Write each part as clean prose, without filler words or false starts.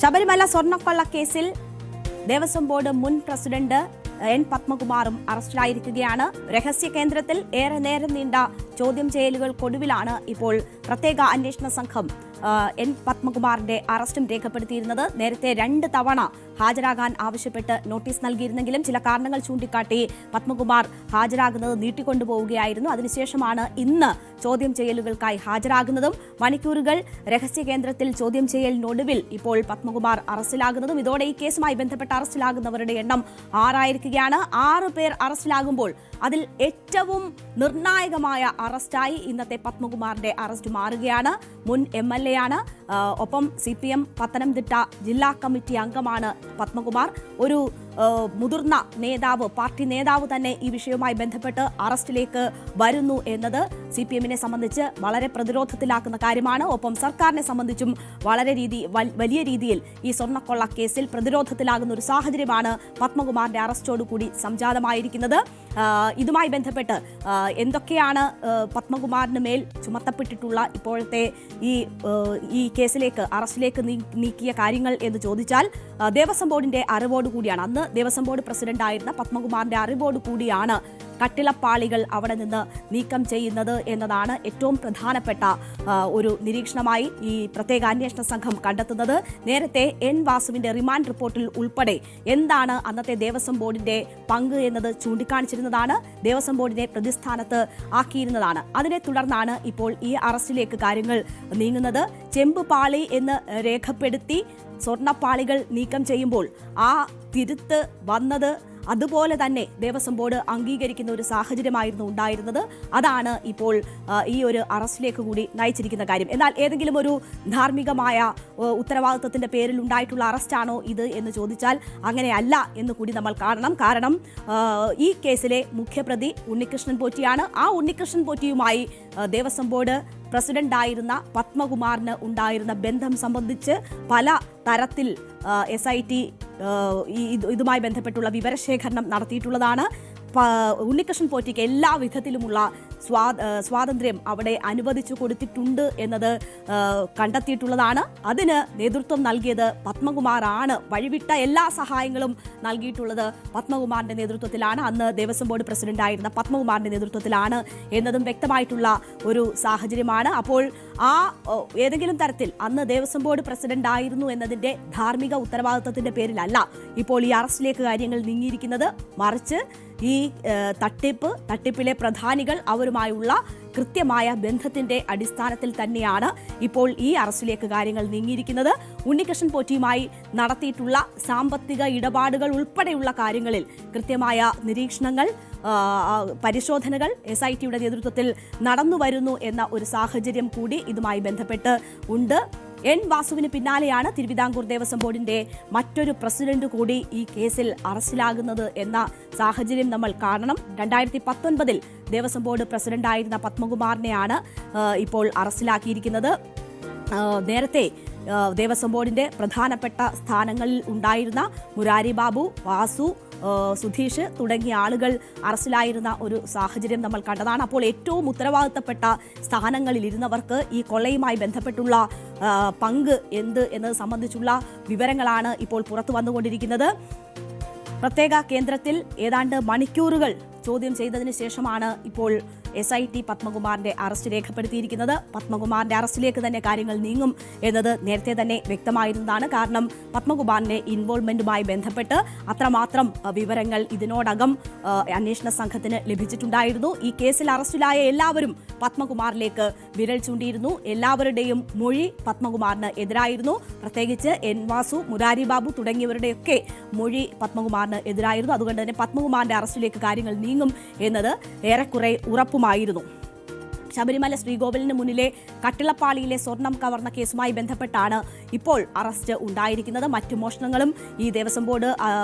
ശബരിമല സ്വർണ്ണക്കൊള്ള കേസിൽ ദേവസ്വം ബോർഡ് മുൻ പ്രസിഡന്റ് എൻ പത്മകുമാറും അറസ്റ്റിലായിരിക്കുകയാണ്. രഹസ്യ കേന്ദ്രത്തിൽ ഏറെ നേരം നീണ്ട ചോദ്യം ചെയ്യലുകൾക്കൊടുവിലാണ് ഇപ്പോൾ പ്രത്യേക അന്വേഷണ സംഘം എൻ പത്മകുമാറിന്റെ അറസ്റ്റും രേഖപ്പെടുത്തിയിരുന്നത്. നേരത്തെ 2 തവണ ഹാജരാകാൻ ആവശ്യപ്പെട്ട് നോട്ടീസ് നൽകിയിരുന്നെങ്കിലും ചില കാരണങ്ങൾ ചൂണ്ടിക്കാട്ടി പത്മകുമാർ ഹാജരാകുന്നത് നീട്ടിക്കൊണ്ടുപോവുകയായിരുന്നു. അതിനുശേഷമാണ് ഇന്ന് ചോദ്യം ചെയ്യലുകൾക്കായി ഹാജരാകുന്നതും മണിക്കൂറുകൾ രഹസ്യ കേന്ദ്രത്തിൽ ചോദ്യം ചെയ്യലിനൊടുവിൽ ഇപ്പോൾ പത്മകുമാർ അറസ്റ്റിലാകുന്നതും. ഇതോടെ ഈ കേസുമായി ബന്ധപ്പെട്ട് അറസ്റ്റിലാകുന്നവരുടെ എണ്ണം 6 ആയിരിക്കുകയാണ്. 6 പേർ അറസ്റ്റിലാകുമ്പോൾ അതിൽ ഏറ്റവും നിർണായകമായ അറസ്റ്റായി ഇന്നത്തെ പത്മകുമാറിന്റെ അറസ്റ്റ് മാറുകയാണ്. മുൻ MLA ആണ്. ഒപ്പം CPM പത്തനംതിട്ട ജില്ലാ കമ്മിറ്റി അംഗമാണ് പത്മകുമാർ. ഒരു മുതിർന്ന നേതാവ്, പാർട്ടി നേതാവ് തന്നെ ഈ വിഷയവുമായി ബന്ധപ്പെട്ട് അറസ്റ്റിലേക്ക് വരുന്നു എന്നത് CPMനെ സംബന്ധിച്ച് വളരെ പ്രതിരോധത്തിലാക്കുന്ന കാര്യമാണ്. ഒപ്പം സർക്കാരിനെ സംബന്ധിച്ചും വലിയ രീതിയിൽ ഈ സ്വർണ്ണക്കൊള്ള കേസിൽ പ്രതിരോധത്തിലാകുന്ന ഒരു സാഹചര്യമാണ് പത്മകുമാറിന്റെ അറസ്റ്റോടുകൂടി സംജാതമായിരിക്കുന്നത്. ഇതുമായി ബന്ധപ്പെട്ട് എന്തൊക്കെയാണ് പത്മകുമാറിന് മേൽ ചുമത്തപ്പെട്ടിട്ടുള്ള ഇപ്പോഴത്തെ ഈ കേസിലേക്ക് അറസ്റ്റിലേക്ക് നീക്കിയ കാര്യങ്ങൾ എന്ന് ചോദിച്ചാൽ ദേവസ്വം ബോർഡിന്റെ അറിവോടുകൂടിയാണ്, അന്ന് ദേവസ്വം ബോർഡ് പ്രസിഡന്റായിരുന്ന പത്മകുമാറിന്റെ അറിവോടുകൂടിയാണ് കട്ടിളപ്പാളികൾ അവിടെ നിന്ന് നീക്കം ചെയ്യുന്നത് എന്നതാണ് ഏറ്റവും പ്രധാനപ്പെട്ട ഒരു നിരീക്ഷണമായി ഈ പ്രത്യേക അന്വേഷണ സംഘം കണ്ടെത്തുന്നത്. നേരത്തെ എൻ വാസുവിന്റെ റിമാൻഡ് റിപ്പോർട്ടിൽ ഉൾപ്പെടെ എന്താണ് അന്നത്തെ ദേവസ്വം ബോർഡിന്റെ പങ്ക് എന്നത് ചൂണ്ടിക്കാണിച്ചിരുന്നതാണ്, ദേവസ്വം ബോർഡിനെ പ്രതിസ്ഥാനത്ത് ആക്കിയിരുന്നതാണ്. അതിനെ തുടർന്നാണ് ഇപ്പോൾ ഈ അറസ്റ്റിലേക്ക് കാര്യങ്ങൾ നീങ്ങുന്നത്. ചെമ്പുപാളി എന്ന് രേഖപ്പെടുത്തി സ്വർണ്ണപ്പാളികൾ നീക്കം ചെയ്യുമ്പോൾ ആ തിരുത്ത് വന്നത് അതുപോലെ തന്നെ ദേവസ്വം ബോർഡ് അംഗീകരിക്കുന്ന ഒരു സാഹചര്യമായിരുന്നു ഉണ്ടായിരുന്നത്. അതാണ് ഇപ്പോൾ ഈ ഒരു അറസ്റ്റിലേക്ക് കൂടി നയിച്ചിരിക്കുന്ന കാര്യം. എന്നാൽ ഏതെങ്കിലും ഒരു ധാർമ്മികമായ ഉത്തരവാദിത്വത്തിന്റെ പേരിൽ ഉണ്ടായിട്ടുള്ള അറസ്റ്റാണോ ഇത് എന്ന് ചോദിച്ചാൽ അങ്ങനെയല്ല എന്ന് കൂടി നമ്മൾ കാണണം. കാരണം ഈ കേസിലെ മുഖ്യപ്രതി ഉണ്ണികൃഷ്ണൻ പോറ്റിയാണ്. ആ ഉണ്ണികൃഷ്ണൻ പോറ്റിയുമായി ദേവസ്വം ബോർഡ് പ്രസിഡന്റായിരുന്ന പത്മകുമാറിന് ഉണ്ടായിരുന്ന ബന്ധം സംബന്ധിച്ച് പല തരത്തിൽ SIT ഇതുമായി ബന്ധപ്പെട്ടുള്ള വിവരശേഖരണം നടത്തിയിട്ടുള്ളതാണ്. ഉണ്ണികൃഷ്ണൻ പോറ്റിക്ക് എല്ലാ വിധത്തിലുമുള്ള സ്വാതന്ത്ര്യം അവിടെ അനുവദിച്ചു കൊടുത്തിട്ടുണ്ട് എന്നത് കണ്ടെത്തിയിട്ടുള്ളതാണ്. അതിന് നേതൃത്വം നൽകിയത് പത്മകുമാറാണ്. വഴിവിട്ട എല്ലാ സഹായങ്ങളും നൽകിയിട്ടുള്ളത് പത്മകുമാറിന്റെ നേതൃത്വത്തിലാണ്, അന്ന് ദേവസ്വം ബോർഡ് പ്രസിഡന്റായിരുന്ന പത്മകുമാറിന്റെ നേതൃത്വത്തിലാണ് എന്നതും വ്യക്തമായിട്ടുള്ള ഒരു സാഹചര്യമാണ്. അപ്പോൾ ഏതെങ്കിലും തരത്തിൽ അന്ന് ദേവസ്വം ബോർഡ് പ്രസിഡന്റ് ആയിരുന്നു എന്നതിന്റെ ധാർമ്മിക ഉത്തരവാദിത്വത്തിന്റെ പേരിലല്ല ഇപ്പോൾ ഈ അറസ്റ്റിലേക്ക് കാര്യങ്ങൾ നീങ്ങിയിരിക്കുന്നത്. മറിച്ച് ഈ തട്ടിപ്പിലെ പ്രധാനികൾ അവരുമായുള്ള കൃത്യമായ ബന്ധത്തിന്റെ അടിസ്ഥാനത്തിൽ തന്നെയാണ് ഇപ്പോൾ ഈ അറസ്റ്റിലേക്ക് കാര്യങ്ങൾ നീങ്ങിയിരിക്കുന്നത്. ഉണ്ണികൃഷ്ണൻ പോറ്റിയുമായി നടത്തിയിട്ടുള്ള സാമ്പത്തിക ഇടപാടുകൾ ഉൾപ്പെടെയുള്ള കാര്യങ്ങളിൽ കൃത്യമായ നിരീക്ഷണങ്ങൾ, പരിശോധനകൾ SITയുടെ നേതൃത്വത്തിൽ നടന്നു വരുന്നു എന്ന ഒരു സാഹചര്യം കൂടി ഇതുമായി ബന്ധപ്പെട്ട് ഉണ്ട്. എൻ വാസുവിന് പിന്നാലെയാണ് തിരുവിതാംകൂർ ദേവസ്വം ബോർഡിന്റെ മറ്റൊരു പ്രസിഡന്റ് കൂടി ഈ കേസിൽ അറസ്റ്റിലാകുന്നത് എന്ന സാഹചര്യം നമ്മൾ കാണണം. 2019 ദേവസ്വം ബോർഡ് പ്രസിഡന്റായിരുന്ന പത്മകുമാറിനെയാണ് ഇപ്പോൾ അറസ്റ്റിലാക്കിയിരിക്കുന്നത്. നേരത്തെ ദേവസ്വം ബോർഡിന്റെ പ്രധാനപ്പെട്ട സ്ഥാനങ്ങളിൽ ഉണ്ടായിരുന്ന മുരാരി ബാബു, വാസു, സുധീഷ് തുടങ്ങിയ ആളുകൾ അറസ്റ്റിലായിരുന്ന ഒരു സാഹചര്യം നമ്മൾ കണ്ടതാണ്. അപ്പോൾ ഏറ്റവും ഉത്തരവാദിത്തപ്പെട്ട സ്ഥാനങ്ങളിൽ ഇരുന്നവർക്ക് ഈ കൊള്ളയുമായി ബന്ധപ്പെട്ടുള്ള പങ്ക് എന്ത് എന്നത് സംബന്ധിച്ചുള്ള വിവരങ്ങളാണ് ഇപ്പോൾ പുറത്തു വന്നുകൊണ്ടിരിക്കുന്നത്. പ്രത്യേക കേന്ദ്രത്തിൽ ഏതാണ്ട് മണിക്കൂറുകൾ ചോദ്യം ചെയ്തതിന് ശേഷമാണ് ഇപ്പോൾ SIT പത്മകുമാറിന്റെ അറസ്റ്റ് രേഖപ്പെടുത്തിയിരിക്കുന്നത്. പത്മകുമാറിന്റെ അറസ്റ്റിലേക്ക് തന്നെ കാര്യങ്ങൾ നീങ്ങും എന്നത് നേരത്തെ തന്നെ വ്യക്തമായിരുന്നതാണ്. കാരണം പത്മകുമാറിന്റെ ഇൻവോൾവ്മെന്റുമായി ബന്ധപ്പെട്ട് അത്രമാത്രം വിവരങ്ങൾ ഇതിനോടകം അന്വേഷണ സംഘത്തിന് ലഭിച്ചിട്ടുണ്ടായിരുന്നു. ഈ കേസിൽ അറസ്റ്റിലായ എല്ലാവരും പത്മകുമാറിലേക്ക് വിരൽ ചൂണ്ടിയിരുന്നു. എല്ലാവരുടെയും മൊഴി പത്മകുമാറിന് എതിരായിരുന്നു. പ്രത്യേകിച്ച് എൻ വാസു, മുരാരി ബാബു തുടങ്ങിയവരുടെയൊക്കെ മൊഴി പത്മകുമാറിന് എതിരായിരുന്നു. അതുകൊണ്ട് തന്നെ പത്മകുമാറിന്റെ അറസ്റ്റിലേക്ക് കാര്യങ്ങൾ നീങ്ങും എന്നത് ഏറെക്കുറെ ഉറപ്പുമായിരുന്നു. ശബരിമല ശ്രീകോവിലിന് മുന്നിലെ കട്ടിളപ്പാളിയിലെ സ്വർണം കവർന്ന കേസുമായി ബന്ധപ്പെട്ടാണ് ഇപ്പോൾ അറസ്റ്റ് ഉണ്ടായിരിക്കുന്നത്. മറ്റു മോഷണങ്ങളും ഈ ദേവസ്വം ബോർഡ്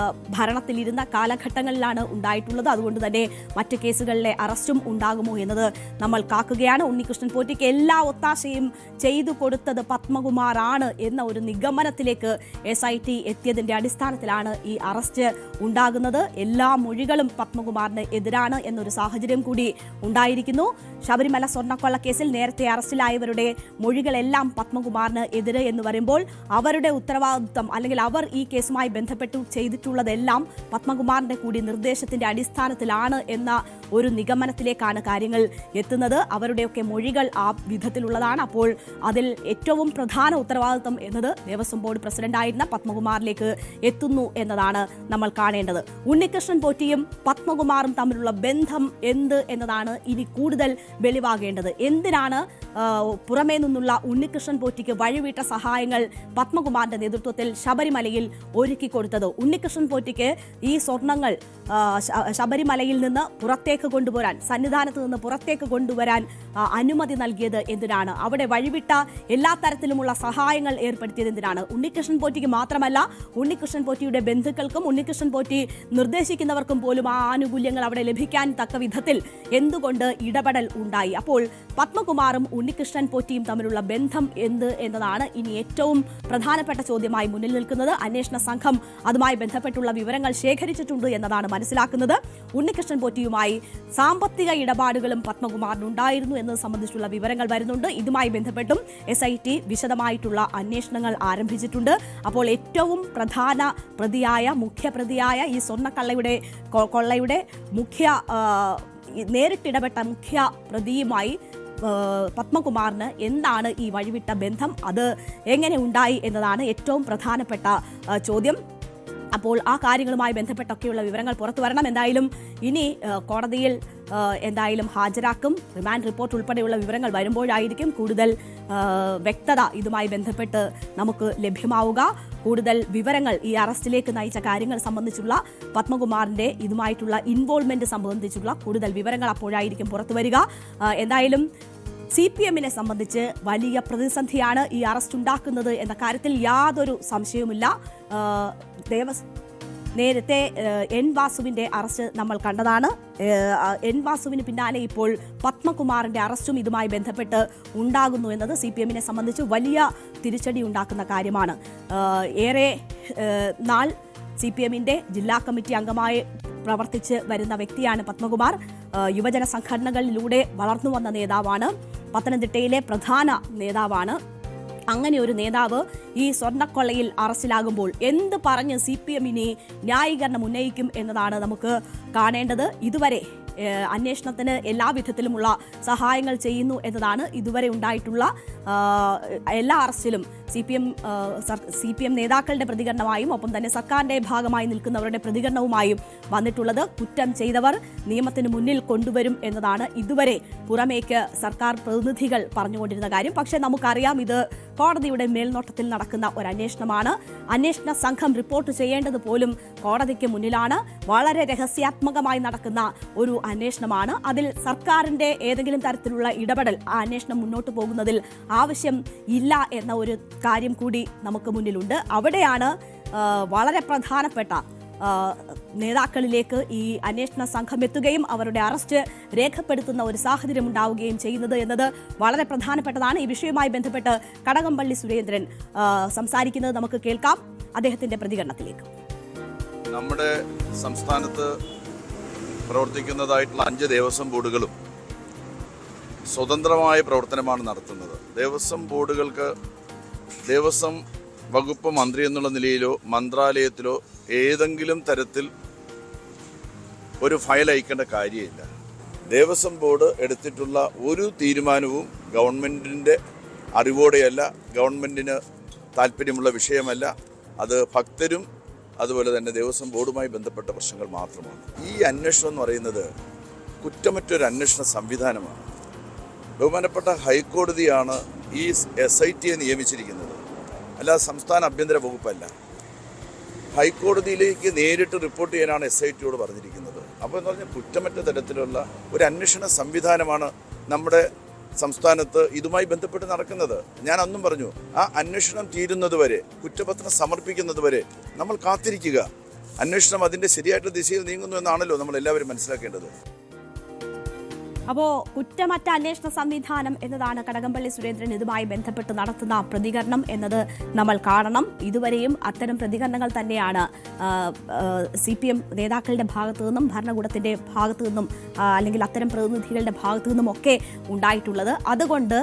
ഭരണത്തിലിരുന്ന കാലഘട്ടങ്ങളിലാണ് ഉണ്ടായിട്ടുള്ളത്. അതുകൊണ്ട് തന്നെ മറ്റ് കേസുകളിലെ അറസ്റ്റും ഉണ്ടാകുമോ എന്നത് നമ്മൾ കാക്കുകയാണ്. ഉണ്ണികൃഷ്ണൻ പോറ്റിക്ക് എല്ലാ ഒത്താശയും ചെയ്തു കൊടുത്തത് പത്മകുമാറാണ് എന്ന ഒരു നിഗമനത്തിലേക്ക് SIT എത്തിയതിന്റെ അടിസ്ഥാനത്തിലാണ് ഈ അറസ്റ്റ് ഉണ്ടാകുന്നത്. എല്ലാ മൊഴികളും പത്മകുമാറിന് എതിരാണ് എന്നൊരു സാഹചര്യം കൂടി ഉണ്ടായിരിക്കുന്നു. ശബരിമല സ്വർണ്ണക്കൊള്ള കേസിൽ നേരത്തെ അറസ്റ്റിലായവരുടെ മൊഴികളെല്ലാം പത്മകുമാറിന് എതിരെ എന്ന് പറയുമ്പോൾ അവരുടെ ഉത്തരവാദിത്വം അല്ലെങ്കിൽ അവർ ഈ കേസുമായി ബന്ധപ്പെട്ടു ചെയ്തിട്ടുള്ളതെല്ലാം പത്മകുമാറിന്റെ കൂടി നിർദ്ദേശത്തിന്റെ അടിസ്ഥാനത്തിലാണ് എന്ന ഒരു നിഗമനത്തിലേക്കാണ് കാര്യങ്ങൾ എത്തുന്നത്. അവരുടെയൊക്കെ മൊഴികൾ ആ വിധത്തിലുള്ളതാണ്. അപ്പോൾ അതിൽ ഏറ്റവും പ്രധാന ഉത്തരവാദിത്വം എന്നത് ദേവസ്വം ബോർഡ് പ്രസിഡന്റായിരുന്ന പത്മകുമാറിലേക്ക് എത്തുന്നു എന്നതാണ് നമ്മൾ കാണേണ്ടത്. ഉണ്ണികൃഷ്ണൻ പോറ്റിയും പത്മകുമാറും തമ്മിലുള്ള ബന്ധം എന്ത് എന്നതാണ് ഇനി കൂടുതൽ വെളിവാകേണ്ടത്. എന്തിനാണ് പുറമേ നിന്നുള്ള ഉണ്ണികൃഷ്ണൻ പോറ്റിക്ക് വഴിവിട്ട സഹായങ്ങൾ പത്മകുമാറിന്റെ നേതൃത്വത്തിൽ ശബരിമലയിൽ ഒരുക്കി കൊടുത്തത്? ഉണ്ണികൃഷ്ണൻ പോറ്റിക്ക് ഈ സ്വർണ്ണങ്ങൾ ശബരിമലയിൽ നിന്ന് പുറത്തേക്ക് കൊണ്ടുവരാൻ, സന്നിധാനത്ത് നിന്ന് പുറത്തേക്ക് കൊണ്ടുവരാൻ അനുമതി നൽകിയത് എന്തിനാണ്? അവിടെ വഴിവിട്ട എല്ലാ തരത്തിലുമുള്ള സഹായങ്ങൾ ഏർപ്പെടുത്തിയത് എന്തിനാണ്? ഉണ്ണികൃഷ്ണൻ പോറ്റിക്ക് മാത്രമല്ല, ഉണ്ണികൃഷ്ണൻ പോറ്റിയുടെ ബന്ധുക്കൾക്കും ഉണ്ണികൃഷ്ണൻ പോറ്റി നിർദ്ദേശിക്കുന്നവർക്കും പോലും ആ ആനുകൂല്യങ്ങൾ അവിടെ ലഭിക്കാൻ തക്ക വിധത്തിൽ എന്തുകൊണ്ട് ഇടപെടൽ ഉണ്ടായി? അപ്പോൾ പത്മകുമാറും ഉണ്ണികൃഷ്ണൻ പോറ്റിയും തമ്മിലുള്ള ബന്ധം എന്ത് എന്നതാണ് ഇനി ഏറ്റവും പ്രധാനപ്പെട്ട ചോദ്യമായി മുന്നിൽ നിൽക്കുന്നത്. അന്വേഷണ സംഘം അതുമായി ബന്ധപ്പെട്ടുള്ള വിവരങ്ങൾ ശേഖരിച്ചിട്ടുണ്ട് എന്നതാണ് മനസ്സിലാക്കുന്നത്. ഉണ്ണികൃഷ്ണൻ പോറ്റിയുമായി സാമ്പത്തിക ഇടപാടുകളും പത്മകുമാറിനുണ്ടായിരുന്നു എന്നത് സംബന്ധിച്ചുള്ള വിവരങ്ങൾ വരുന്നുണ്ട്. ഇതുമായി ബന്ധപ്പെട്ടും SIT വിശദമായിട്ടുള്ള അന്വേഷണങ്ങൾ ആരംഭിച്ചിട്ടുണ്ട്. അപ്പോൾ ഏറ്റവും പ്രധാന മുഖ്യപ്രതിയായ ഈ കൊള്ളയുടെ നേരിട്ടിടപെട്ട മുഖ്യ പ്രതിയുമായി പത്മകുമാറിന് എന്താണ് ഈ വഴിവിട്ട ബന്ധം, അത് എങ്ങനെ ഉണ്ടായി എന്നതാണ് ഏറ്റവും പ്രധാനപ്പെട്ട ചോദ്യം. അപ്പോൾ ആ കാര്യങ്ങളുമായി ബന്ധപ്പെട്ടൊക്കെയുള്ള വിവരങ്ങൾ പുറത്തു വരണം. എന്തായാലും ഇനി കോടതിയിൽ എന്തായാലും ഹാജരാക്കും. റിമാൻഡ് റിപ്പോർട്ട് ഉൾപ്പെടെയുള്ള വിവരങ്ങൾ വരുമ്പോഴായിരിക്കും കൂടുതൽ വ്യക്തത ഇതുമായി ബന്ധപ്പെട്ട് നമുക്ക് ലഭ്യമാവുക. കൂടുതൽ വിവരങ്ങൾ ഈ അറസ്റ്റിലേക്ക് നയിച്ച കാര്യങ്ങൾ സംബന്ധിച്ചുള്ള പത്മകുമാറിന്റെ ഇതുമായിട്ടുള്ള ഇൻവോൾവ്മെന്റ് സംബന്ധിച്ചുള്ള കൂടുതൽ വിവരങ്ങൾ അപ്പോഴായിരിക്കും പുറത്തു വരിക. എന്തായാലും CPM-നെ സംബന്ധിച്ച് വലിയ പ്രതിസന്ധിയാണ് ഈ അറസ്റ്റ് ഉണ്ടാക്കുന്നത് എന്ന കാര്യത്തിൽ യാതൊരു സംശയവുമില്ല. നേരത്തെ N. വാസുവിന്റെ അറസ്റ്റ് നമ്മൾ കണ്ടതാണ്. N. വാസുവിന് പിന്നാലെ ഇപ്പോൾ പത്മകുമാറിന്റെ അറസ്റ്റും ഇതുമായി ബന്ധപ്പെട്ട് ഉണ്ടാകുന്നു എന്നത് CPM-നെ സംബന്ധിച്ച് വലിയ തിരിച്ചടി ഉണ്ടാക്കുന്ന കാര്യമാണ്. ഏറെ നാൾ CPM-ന്റെ ജില്ലാ കമ്മിറ്റി അംഗമായി പ്രവർത്തിച്ച് വരുന്ന വ്യക്തിയാണ് പത്മകുമാർ. യുവജന സംഘടനകളിലൂടെ വളർന്നു വന്ന നേതാവാണ്. പത്തനംതിട്ടയിലെ പ്രധാന നേതാവാണ്. അങ്ങനെ ഒരു നേതാവ് ഈ സ്വർണ്ണക്കൊള്ളയിൽ അറസ്റ്റിലാകുമ്പോൾ എന്ത് പറഞ്ഞ് CPM-നെ ന്യായീകരണം ഉന്നയിക്കും എന്നതാണ് നമുക്ക് കാണേണ്ടത്. ഇതുവരെ അന്വേഷണത്തിന് എല്ലാവിധത്തിലുമുള്ള സഹായങ്ങൾ ചെയ്യുന്നു എന്നതാണ് ഇതുവരെ ഉണ്ടായിട്ടുള്ള എല്ലാ അറസ്റ്റിലും CPM നേതാക്കളുടെ പ്രതികരണമായും ഒപ്പം തന്നെ സർക്കാരിന്റെ ഭാഗമായി നിൽക്കുന്നവരുടെ പ്രതികരണവുമായും വന്നിട്ടുള്ളത്. കുറ്റം ചെയ്തവർ നിയമത്തിന് മുന്നിൽ കൊണ്ടുവരും എന്നതാണ് ഇതുവരെ പുറമേക്ക് സർക്കാർ പ്രതിനിധികൾ പറഞ്ഞുകൊണ്ടിരുന്ന കാര്യം. പക്ഷേ നമുക്കറിയാം, ഇത് കോടതിയുടെ മേൽനോട്ടത്തിൽ നടക്കുന്ന ഒരു അന്വേഷണമാണ്. അന്വേഷണ സംഘം റിപ്പോർട്ട് ചെയ്യേണ്ടത് പോലും കോടതിക്ക് മുന്നിലാണ്. വളരെ രഹസ്യാത്മകമായി നടക്കുന്ന ഒരു അന്വേഷണമാണ്. അതിൽ സർക്കാരിന്റെ ഏതെങ്കിലും തരത്തിലുള്ള ഇടപെടൽ ആ അന്വേഷണം മുന്നോട്ട് പോകുന്നതിൽ ആവശ്യം ഇല്ല എന്ന ഒരു കാര്യം കൂടി നമുക്ക് മുന്നിലുണ്ട്. അവിടെയാണ് വളരെ പ്രധാനപ്പെട്ട നേതാക്കളിലേക്ക് ഈ അന്വേഷണ സംഘം എത്തുകയും അവരുടെ അറസ്റ്റ് രേഖപ്പെടുത്തുന്ന ഒരു സാഹചര്യം ഉണ്ടാവുകയും ചെയ്യുന്നത് എന്നത് വളരെ പ്രധാനപ്പെട്ടതാണ്. ഈ വിഷയവുമായി ബന്ധപ്പെട്ട് കടകംപള്ളി സുരേന്ദ്രൻ സംസാരിക്കുന്നത് നമുക്ക് കേൾക്കാം. അദ്ദേഹത്തിന്റെ പ്രതികരണത്തിലേക്ക്. നമ്മുടെ സംസ്ഥാനത്ത് പ്രവർത്തിക്കുന്നതായിട്ടുള്ള 5 ദേവസ്വം ബോർഡുകളും സ്വതന്ത്രമായ പ്രവർത്തനമാണ് നടത്തുന്നത്. ദേവസ്വം ബോർഡുകൾക്ക് ദേവസ്വം വകുപ്പ് മന്ത്രി എന്നുള്ള നിലയിലോ മന്ത്രാലയത്തിലോ ഏതെങ്കിലും തരത്തിൽ ഒരു ഫയൽ അയക്കേണ്ട കാര്യമില്ല. ദേവസ്വം ബോർഡ് എടുത്തിട്ടുള്ള ഒരു തീരുമാനവും ഗവൺമെൻറ്റിൻ്റെ അറിവോടെയല്ല, ഗവൺമെൻറ്റിന് താല്പര്യമുള്ള വിഷയമല്ല. അത് ഭക്തരും അതുപോലെ തന്നെ ദേവസ്വം ബോർഡുമായി ബന്ധപ്പെട്ട പ്രശ്നങ്ങൾ മാത്രമാണ്. ഈ അന്വേഷണം എന്ന് പറയുന്നത് കുറ്റമറ്റൊരു അന്വേഷണ സംവിധാനമാണ്. ബഹുമാനപ്പെട്ട ഹൈക്കോടതിയാണ് ഈ SIT-യെ നിയമിച്ചിരിക്കുന്നത്, അല്ലാതെ സംസ്ഥാന ആഭ്യന്തര വകുപ്പല്ല. ഹൈക്കോടതിയിലേക്ക് നേരിട്ട് റിപ്പോർട്ട് ചെയ്യാനാണ് SIT-യോട് പറഞ്ഞിരിക്കുന്നത്. അപ്പോൾ എന്ന് പറഞ്ഞാൽ കുറ്റമറ്റ തരത്തിലുള്ള ഒരു അന്വേഷണ സംവിധാനമാണ് നമ്മുടെ സംസ്ഥാനത്ത് ഇതുമായി ബന്ധപ്പെട്ട് നടക്കുന്നത്. ഞാൻ അന്നും പറഞ്ഞു, ആ അന്വേഷണം തീരുന്നതുവരെ, കുറ്റപത്രം സമർപ്പിക്കുന്നതുവരെ നമ്മൾ കാത്തിരിക്കുക. അന്വേഷണം അതിൻ്റെ ശരിയായിട്ടുള്ള ദിശയിൽ നീങ്ങുന്നു എന്നാണല്ലോ നമ്മൾ എല്ലാവരും മനസ്സിലാക്കേണ്ടത്. അപ്പോൾ കുറ്റമറ്റ അന്വേഷണ സംവിധാനം എന്നതാണ് കടകംപള്ളി സുരേന്ദ്രൻ ഇതുമായി ബന്ധപ്പെട്ട് നടത്തുന്ന പ്രതികരണം എന്നത് നമ്മൾ കാണണം. ഇതുവരെയും അത്തരം പ്രതികരണങ്ങൾ തന്നെയാണ് CPM നേതാക്കളുടെ ഭാഗത്തു നിന്നും ഭരണകൂടത്തിന്റെ ഭാഗത്തു നിന്നും അല്ലെങ്കിൽ അത്തരം പ്രതിനിധികളുടെ ഭാഗത്തു നിന്നും ഒക്കെ ഉണ്ടായിട്ടുള്ളത്. അതുകൊണ്ട്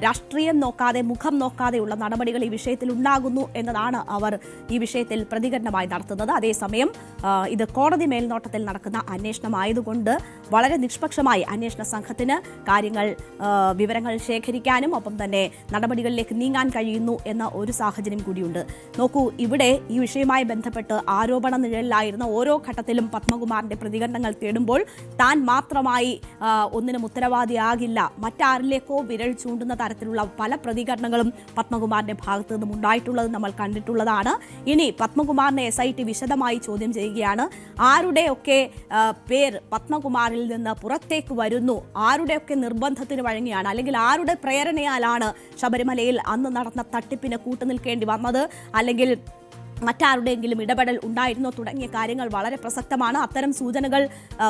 രാഷ്ട്രീയം നോക്കാതെ മുഖം നോക്കാതെയുള്ള നടപടികൾ ഈ വിഷയത്തിൽ ഉണ്ടാകുന്നു എന്നതാണ് അവർ ഈ വിഷയത്തിൽ പ്രതികരണമായി നടത്തുന്നത്. അതേസമയം ഇത് കോടതി മേൽനോട്ടത്തിൽ നടക്കുന്ന അന്വേഷണമായതുകൊണ്ട് വളരെ നിഷ്പക്ഷമായി അന്വേഷണ സംഘത്തിന് വിവരങ്ങൾ ശേഖരിക്കാനും ഒപ്പം തന്നെ നടപടികളിലേക്ക് നീങ്ങാൻ കഴിയുന്നു എന്ന ഒരു സാഹചര്യം കൂടിയുണ്ട്. നോക്കൂ, ഇവിടെ ഈ വിഷയവുമായി ബന്ധപ്പെട്ട് ആരോപണ നിഴലിലായിരുന്ന ഓരോ ഘട്ടത്തിലും പത്മകുമാറിന്റെ പ്രതികരണങ്ങൾ തേടുമ്പോൾ താൻ മാത്രമായി ഒന്നിനും ഉത്തരവാദിയാകില്ല, മറ്റാരിലേക്കോ വിരൽ ചൂണ്ടുന്ന തരത്തിലുള്ള പല പ്രതികരണങ്ങളും പത്മകുമാറിന്റെ ഭാഗത്തു നിന്നും ഉണ്ടായിട്ടുള്ളത് നമ്മൾ കണ്ടിട്ടുള്ളതാണ്. ഇനി പത്മകുമാറിനെ SIT വിശദമായി ചോദ്യം ചെയ്യുകയാണ്. ആരുടെയൊക്കെ പേർ പത്മകുമാറിൽ നിന്ന് പുറത്തേക്ക് വരുന്നു, ആരുടെയൊക്കെ നിർബന്ധത്തിന് വഴങ്ങിയാണ് അല്ലെങ്കിൽ ആരുടെ പ്രേരണയാലാണ് ശബരിമലയിൽ അന്ന് നടന്ന തട്ടിപ്പിന് കൂട്ടുനിൽക്കേണ്ടി വന്നത്, അല്ലെങ്കിൽ മറ്റാരുടെയെങ്കിലും ഇടപെടൽ ഉണ്ടായിരുന്നോ തുടങ്ങിയ കാര്യങ്ങൾ വളരെ പ്രസക്തമാണ്. അത്തരം സൂചനകൾ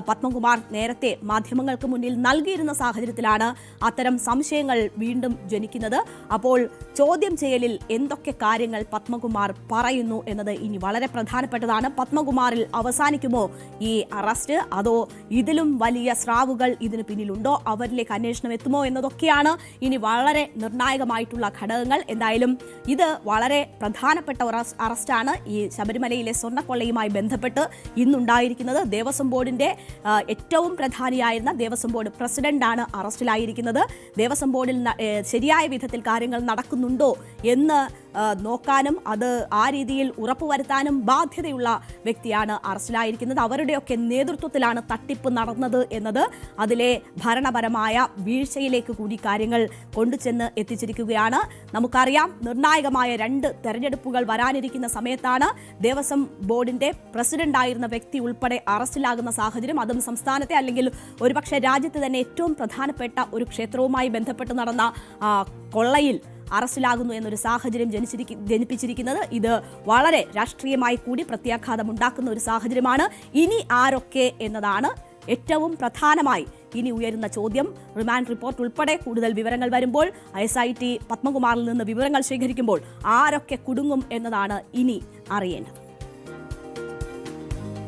പത്മകുമാർ നേരത്തെ മാധ്യമങ്ങൾക്ക് മുന്നിൽ നൽകിയിരുന്ന സാഹചര്യത്തിലാണ് അത്തരം സംശയങ്ങൾ വീണ്ടും ജനിക്കുന്നത്. അപ്പോൾ ചോദ്യം ചെയ്യലിൽ എന്തൊക്കെ കാര്യങ്ങൾ പത്മകുമാർ പറയുന്നു എന്നത് ഇനി വളരെ പ്രധാനപ്പെട്ടതാണ്. പത്മകുമാറിൽ അവസാനിക്കുമോ ഈ അറസ്റ്റ്, അതോ ഇതിലും വലിയ സ്രാവുകൾ ഇതിന് പിന്നിലുണ്ടോ, അവരിലേക്ക് അന്വേഷണം എത്തുമോ എന്നതൊക്കെയാണ് ഇനി വളരെ നിർണായകമായിട്ടുള്ള ഘടകങ്ങൾ. എന്തായാലും ഇത് വളരെ പ്രധാനപ്പെട്ട ഒരു അറസ്റ്റാണ്. ഈ ശബരിമലയിലെ സ്വർണ്ണക്കൊള്ളയുമായി ബന്ധപ്പെട്ട് ഇന്നുണ്ടായിരിക്കുന്നത്. ദേവസ്വം ബോർഡിന്റെ ഏറ്റവും പ്രധാനിയായിരുന്ന ദേവസ്വം ബോർഡ് പ്രസിഡന്റാണ് അറസ്റ്റിലായിരിക്കുന്നത്. ദേവസ്വം ബോർഡിൽ ശരിയായ വിധത്തിൽ കാര്യങ്ങൾ നടക്കുന്നുണ്ടോ എന്ന് നോക്കാനും അത് ആ രീതിയിൽ ഉറപ്പുവരുത്താനും ബാധ്യതയുള്ള വ്യക്തിയാണ് അറസ്റ്റിലായിരിക്കുന്നത്. അവരുടെയൊക്കെ നേതൃത്വത്തിലാണ് തട്ടിപ്പ് നടന്നത് എന്നത് അതിലെ ഭരണപരമായ വീഴ്ചയിലേക്ക് കൂടി കാര്യങ്ങൾ കൊണ്ടുചെന്ന് എത്തിച്ചിരിക്കുകയാണ്. നമുക്കറിയാം, നിർണായകമായ 2 തെരഞ്ഞെടുപ്പുകൾ വരാനിരിക്കുന്ന സമയത്താണ് ദേവസ്വം ബോർഡിന്റെ പ്രസിഡന്റായിരുന്ന വ്യക്തി ഉൾപ്പെടെ അറസ്റ്റിലാകുന്ന സാഹചര്യം. അതും സംസ്ഥാനത്തെ അല്ലെങ്കിൽ ഒരുപക്ഷെ രാജ്യത്ത് തന്നെ ഏറ്റവും പ്രധാനപ്പെട്ട ഒരു ക്ഷേത്രവുമായി ബന്ധപ്പെട്ട് നടന്ന കൊള്ളയിൽ അറസ്റ്റിലാകുന്നു എന്നൊരു സാഹചര്യം ജനിപ്പിച്ചിരിക്കുന്നത്. ഇത് വളരെ രാഷ്ട്രീയമായി കൂടി പ്രത്യാഘാതം ഉണ്ടാക്കുന്ന ഒരു സാഹചര്യമാണ്. ഇനി ആരൊക്കെ എന്നതാണ് ഏറ്റവും പ്രധാനമായി ഇനി ഉയരുന്ന ചോദ്യം. റിമാൻഡ് റിപ്പോർട്ട് ഉൾപ്പെടെ കൂടുതൽ വിവരങ്ങൾ വരുമ്പോൾ SIT പത്മകുമാറിൽ നിന്ന് വിവരങ്ങൾ ശേഖരിക്കുമ്പോൾ ആരൊക്കെ കുടുങ്ങും എന്നതാണ് ഇനി അറിയേണ്ടത്.